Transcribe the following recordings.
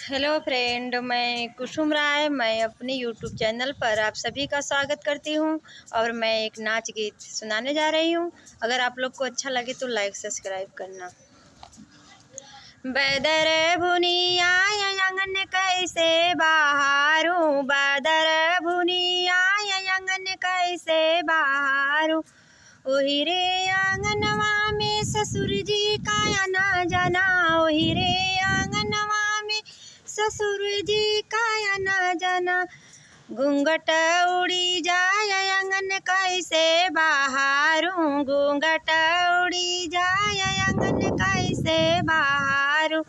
Hello friend, मैं कुसुम राय। मैं अपने यूट्यूब चैनल पर आप सभी का स्वागत करती हूँ और मैं एक नाच गीत सुनाने जा रही हूँ। अगर आप लोग को अच्छा लगे तो लाइक सब्सक्राइब करना। बदर भुनिया आंगन कैसे बहारूं, बदर भुनिया आंगन कैसे बहारूं। ओही रे आंगनवा में ससुर जी का आना जाना, ओही रे आंगनवा में ससुर जी का आना जाना। घूंघट उड़ी जाए आंगन कैसे बहारूं, घूंघट उड़ी जाए आंगन कैसे बहारूं।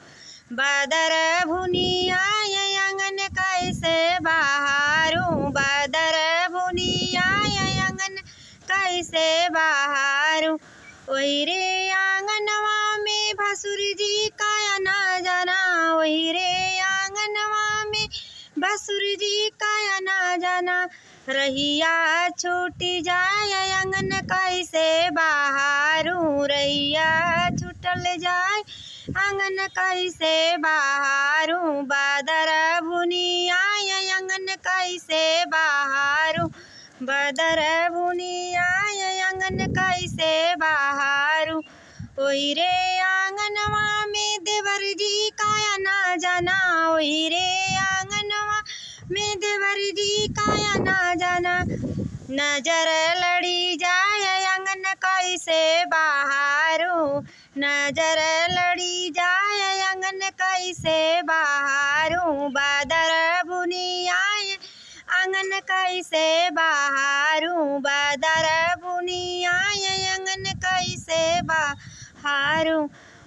बदर भुनिया आंगन कैसे बहारूं, बदर भुनिया आंगन कैसे बहारूं। ओही रे आंगनवा में भसुर जी का आना जाना, ओही रे आंगनवा में भसुर जी का आना जाना। रहिया छूटी जाए आंगन कैसे बहारूं, रहिया छूटल जाए आंगन कैसे बहारूं। बदर भुनिया आंगन कैसे बहारूं, बदर भुनिया आंगन कैसे बहारूं। ओही रे आंगनवा में देवर जी का आना जाना, ओही रे आंगनवा में देवर जी का आना जाना। नजर लड़ी जाए आंगन कैसे बहारूं, नजर लड़ी जाए आंगन कैसे बहारूं। बदर भुनिया आंगन कैसे बहारूं, बदर भुनिया आंगन कैसे बहारूं।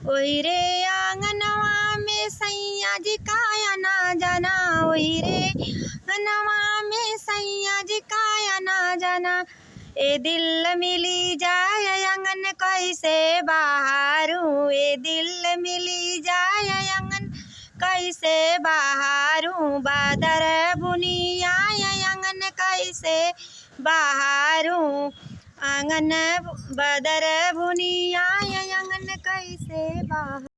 ओही रे आंगनवा में सैया जी का आना जाना, ओही रे आंगनवा में सैया जी का आना जाना। ए दिल मिली जाए आंगन कैसे बहारूं, ए दिल मिली जाए आंगन कैसे बहारूं। बदर भुनिया आंगन कैसे बहारूं, आंगन बदर भुनिया आंगन कैसे बहारूं।